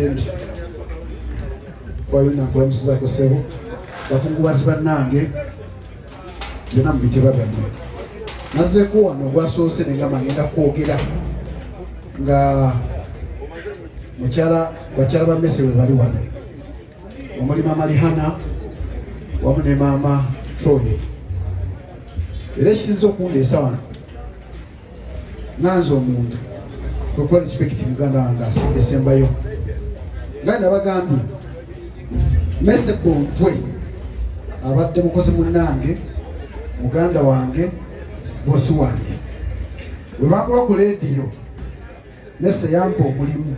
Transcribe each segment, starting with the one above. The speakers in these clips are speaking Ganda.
President wayuna kulamusiza kusebo bakungubazi bannange byonna mu biteba byammwe nazzeeko wano ogwasoose nengamba ngenda kwogera nga bakyala ba Mese we bali wano omuli Maama Lihana wamu ne Maama Troy era ekisinza okundeesa wano nanze omuntu kwekuba respect muganda wange esembayo nga nabagambye Mese Bontwe abadde mukozi munnange muganda wange bosi wange bwe bakuba ku leediyo Mese yampa omulimu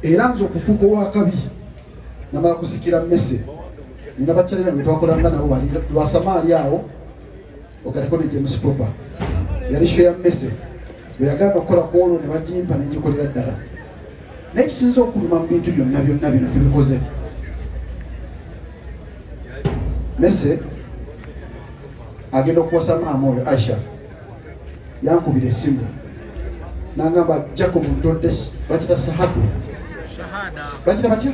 era nze okufuuka owakabi namala kusikira Mese nina bakyala bange twakolanga nabo bali lwasamaali awo okaliko ne James Popa yali sho ya Mese bwe yagamba okukola ku olwo ne bagimpa ne ngikolera ddala naye kisinza okuluma mu bintu byonna bino tubikoze Mese agenda okuwasa maama oyo Aisha yankubira essimu nangamba Jacob ntodde bakita sahadu bakita batya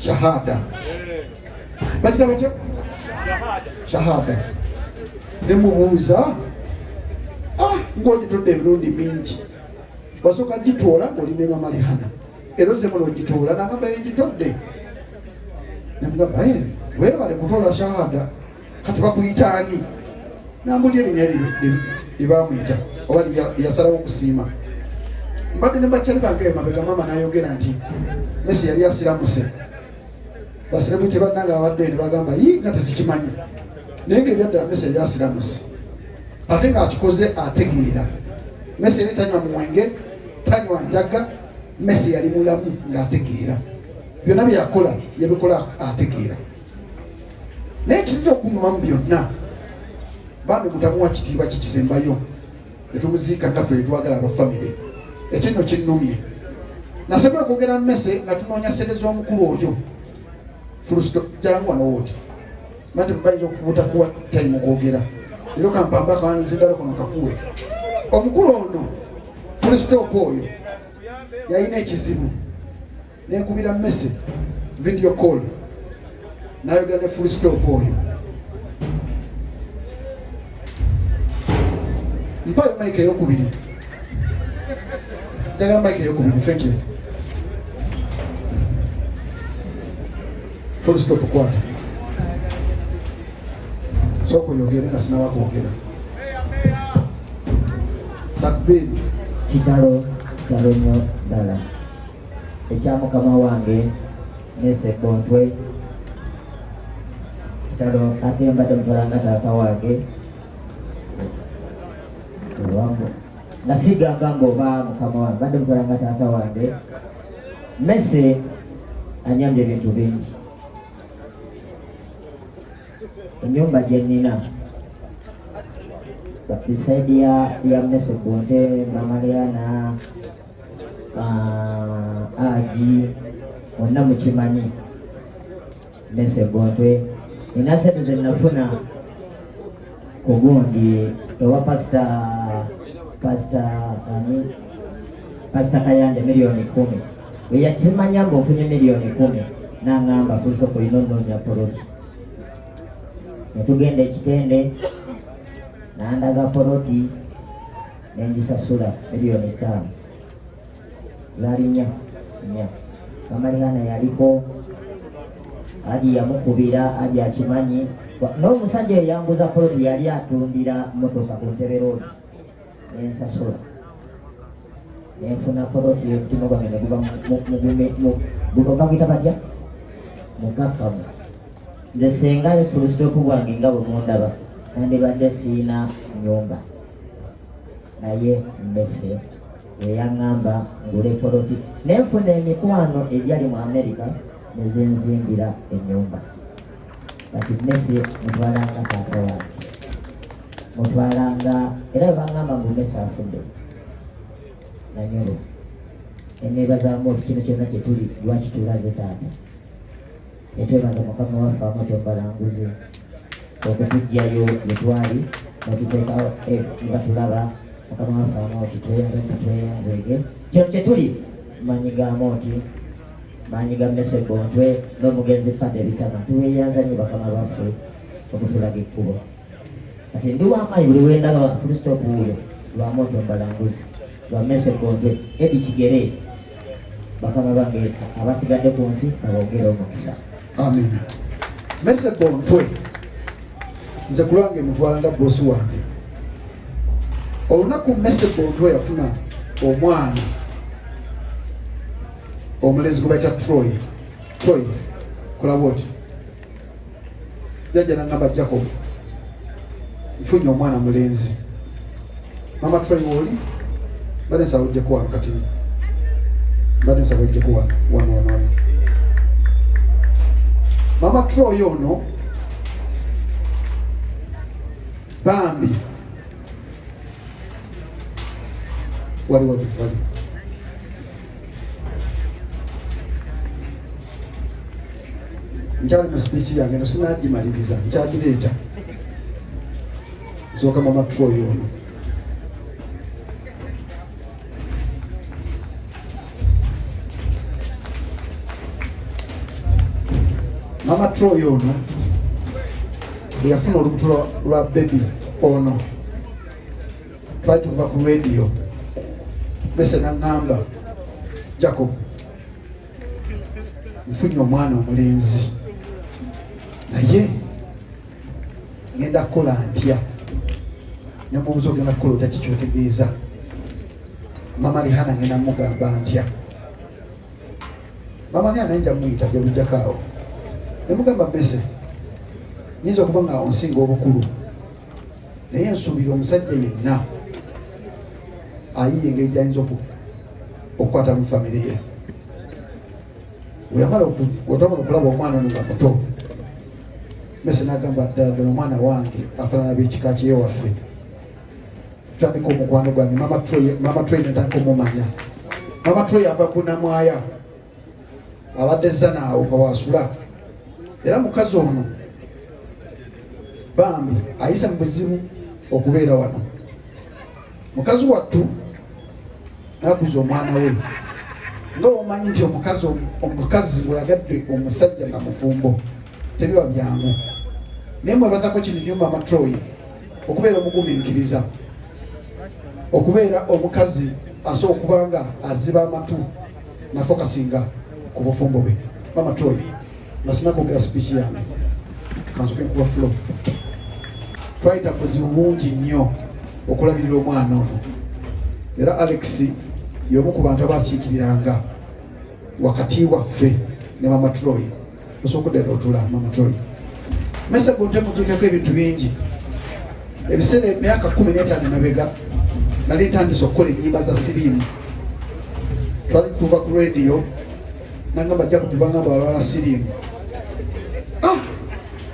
shahada bakita batya shahada nemubuuza ng'ogitodde emirundi mingi wasooka gitoola ng'oli ne Maama Lihana era ozemula ogitoola nangamba yegitodde nemugamba weebale kutoola shahada kati bakuyitaani nambuli erinnya libamuyita oba lyasalawo okusiima mbadde ne bakyali bange emabega maama n'ayogera nti Mese yali asiramuse basiramu tebannanga babadde ne bagamba nga tetukimanyi naye ng'ebyaddala Mese yali asiramuse ate ng'akikoze ategeera Mese yali tanywa mwenge tanywa njaga Mese yali mulamu ng'ategeera byonna bye yakola yabikola ategeera naye ekisinza okunyuma mu byonna bambi mutamuwa kitiibwa kikisembayo netumuziika ngaffe etwagala abafamire ekyo nno kinnumye nasabye okwogera Mese nga tunoonya ssente z'omukulu oyo jangu wano wooti mati bayinza okubutakuwa time okwogera era kampamba kanzidalo kono kakuwe omukulu ono fulistop oyo yalina ekizibu nenkubira Mese video call nayogera ne fulistop oyo mpayo mike eyokubiri njagala mike eyokubiri thank you fulistop kwata soko yogere nga sinawakwogera takbiri kitalo nnyo ddala ekya mukama wange Mese Bontwe kitalo ate mbadde mutwalanga taata wange wangu nasigamba ng'oba mukama wange mbadde mutwalanga taata wange Mese anyambye ebintu bingi ennyumba gye nnina bisaidi ya Mese Bontwe Maama Lihana Aji wonna mukimanyi Mese Bontwe nina sente ze nafuna ku gundi ewa pasita Kayanja miliyoni 10 bwe yakimanya mbu ofunye miliyoni 10 n'angamba kusoko olina onoonya poloti netugenda ekitende nandaga poloti nengisasula miliyoni 5 zaali nnya Maama Lihana yaliko Aji yamukubira Aji akimanyi n'omusajja eyambuza poloti yali atundira motoka ku Ntebe Road nensasula nenfuna poloti yomutima gwange neguba bagita batya mukakamu nze senga fulistop bwange nga bwe mundaba nandibadde siina nyumba naye Mese eyaŋŋamba ngule poloti nenfuna emikwano egyali mu America nezenzimbira ennyumba kati Mese mutwalanga taata wange mutwalanga era baŋŋamba ngu Mese afudde nanyolo eneebazaamu oti kino kyonna kyetuli lwaki tulaze taata netwebaza mukama waffe amatwembalanguzi okutujjayo yetwali netuteekawo nga tulaba mukama waffe oti tweyanzege kino kyetuli manyiga Amoti manyiga Mese Bontwe n'omugenzi Fadde Bitama tuweyanza nnyo bakama baffe okutulaga ekkubo kati ndi w'amaanyi buli wendaba Kristo kuuyo lwa Amoti Ombalanguzi lwa Mese Bontwe Edi Kigere bakama bange abasigadde ku nsi abogere omukisa. Amen. Mese Bontwe nze kulwange mutwala nga bosi wange. Olunaku Mese Bontwe yafuna omwana omulenzi gwe bayita Troy kulaba oti jajja nangamba Jacob nfunye omwana mulenzi mama Troy woli bade nsawo ojjeko wano kati bade nsawo ojjeko wano mama Troy ono bambi wali nkyali mu speech yange no sinagimaliriza nkyagireeta nsooka mama Troy ono mama Troy ono bwe yafuna olubuto lwa baby ono twali tuva ku radio Mese nangamba Jacob nfunye omwana omulenzi naye ngenda kukola ntya nemubuuza ogenda kukola otya kikyotegeeza mama Lihana ngenda mugamba ntya mama Lihana nja muyita gyolujjako awo nemugamba Mese nyinza okuba nga onsinga obukulu naye nsuubira omusajja yenna ayiye engeri gyayinza okukwata mu famire ye weyamala otamala okulaba omwana ono nga muto Mese nagamba ddala omwana wange afaanana b'ekika kye waffe tutandika omukwano gwange mama Troy natandika omumanya mama Troy ava Bunamwaya abadde Zanaawo kawasula era mukazi ono bambi ayisa mu buzibu okubeera wano mukazi wattu nakuza omwana we nga omanyi nti omukazi bwe yagadde omusajja nga mufumbo tebiba byangu naye mwebazako kino nnyo mama Troy okubeera omugumiikiriza okubeera omukazi asobola okuba nga aziba amatu nafokasinga ku bufumbo bwe mama Troy nga sinakwogera speech yange kansoke nkuba flow twayita buzibu bungi nnyo okulabirira omwana ono era Alex y'omu ku bantu abakiikiriranga wakati waffe ne mama Troy osooka oddala otula mama Troy Mese Bontwe mujjukeko ebintu bingi ebiseera emyaka 15 emabega nali ntandise okukola ennyimba za siriimu twali tuva ku radio nangamba Jacob tubangamba balwala siriimu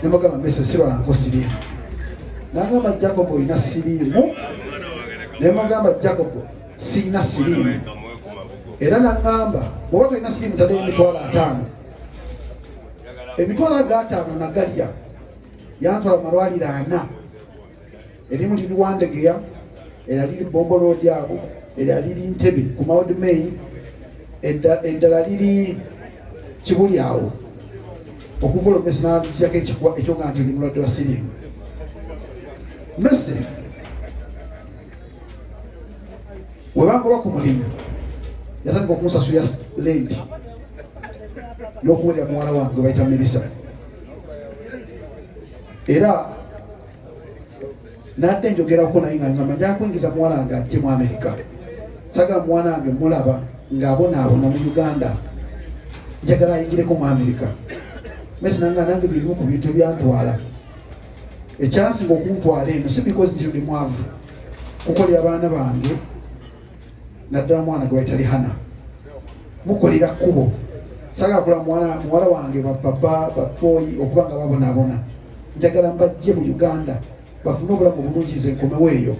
nemugamba Mese sirwalanko siriimu nagamba Jacob olina siriimu nemugamba Jacob siina siriimu era nagamba bwoba tolina siriimu taddeyo emitwalo 5 nagalya yantwala amalwaliro 4 erimu liri Wandegeya era liri Bombo Road ago era liri Ntebe ku Maud May eddala liri Kibuli awo okuva olwo Mese n'alijjako ekyoga nti oli mulwadde wa siriimu Mese webangoba ku mulimu yatandika okumusasula lenti n'okuwerera muwala wange bayita Melissa era nadde njogerako naye nga ngamba nja kuyingiza muwala wange ajje mu Amerika sagala muwala wange mulaba ng'abonaabona mu Uganda njagala ayingireko mu Amerika Mese nanga nange birimu ku bintu byantwala ekyansinga okuntwala eno si because nti ndi mwavu kukolera abaana bange naddala mwana gwe bayita Lihana mukolera kkubo sagala kula muwala wange bapapa Troy okuba nga babonaabona njagala mbajje mu Uganda bafune obulamu bulungi ze nkomewo eyo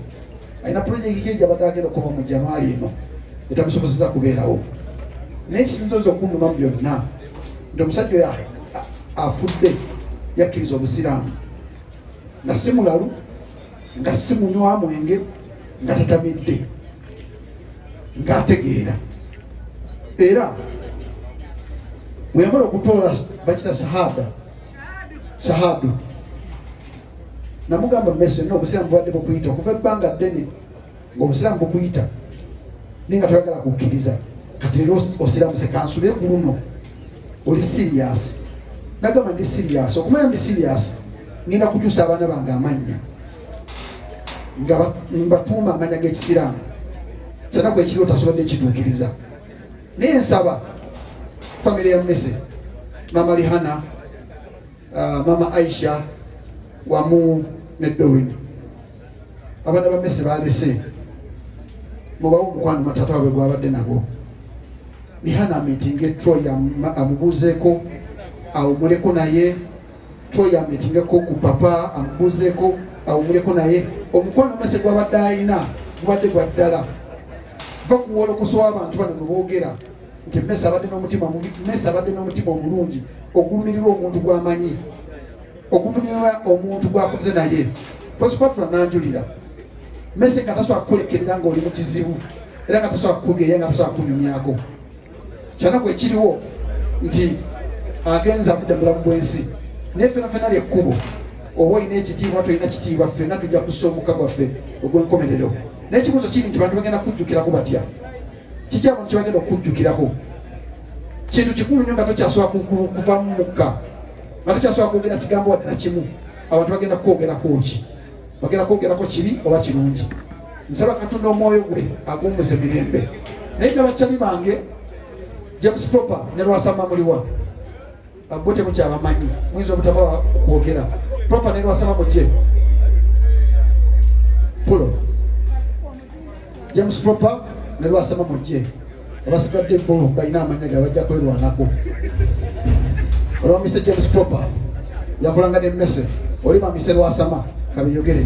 alina pulojekiti gy'abadde agenda okuva mu January eno etamusobozesa kubeerawo naye ekisinziriza okunduma mu byonna nti omusajja oyo afudde yakkiriza obusiraamu nga si mulalu nga si munywa mwenge nga tatamidde ng'ategeera era wemala okutoola bakita shahadu namugamba mmese no obusiraamu bwadde bukuyita okuva ebbanga ddene ng'obusiraamu bukuyita naye nga toyagala kukkiriza kati leero osiramuse kansubire ku luno oli sirias. Nagamba ndi sirias, okumanya ndi sirias ngenda kukyusa abaana bange amannya nga mbatuuma amanya g'ekisiraamu kyanaku ekiri otasobodde ekituukiriza. Naye nsaba famire ya mmese, mama Lihana, mama Aisha wamu ne Doreen, abaana ba mmese balese mubawo omukwano matata waabwe gwabadde nabo. Lihana ameetinge Troy amubuuzeeko awumuleko naye, Troy ameetingeko ku papa amubuuzeeko awumuleko naye. Omukwano mmese gwabadde alina gubadde gwa ddala, va kuwolokosa w'abantu bano gwe boogera nti mmese abadde n'omutima mubi, mmese abadde n'omutima omulungi ogulumirirwa omuntu gw'amanyi, ogulumirirwa omuntu gw'akuze naye. Prosper nanjulira mmese nga tasobola kukulekerera ng'oli mu kizibu era nga tasobola kukugeya nga tasobola kunyumyako. Kyanaku ekiriwo nti agenza avudde mu bulamu bw'ensi, naye ffena lyekkubo. Oba olina ekitiibwa tolina kitiibwa, ffenna tujja kussa omukka gwaffe ogw'enkomerero. N'ekibuuzo kiri nti bantu bagenda kukujjukirako batya? Kiki abantu kyebagenda okukujjukirako? Kintu kikulu nnyo nga tokyasobola kuva mu mukka, nga tokyasobola kwogera kigambo wadde na kimu. Abantu bagenda kukwogerako ki? Bagenda kwogerako kibi oba kirungi. Nsaba Katonda omwoyo gwe aguwummuze mirembe. Naye n'abakyali bange James Proper ne Lwasama muliwa bo temukyabamanyi, muyinza obutaba kwogera. Proper ne Lwasama mujje pulo. James Proper ne Lwasama mujje, abasigadde bo balina amanya ga bajja kwerwanako. Olwamise James Proper yakulanga ne mmese, oli mamise Lwasama kabeyogere.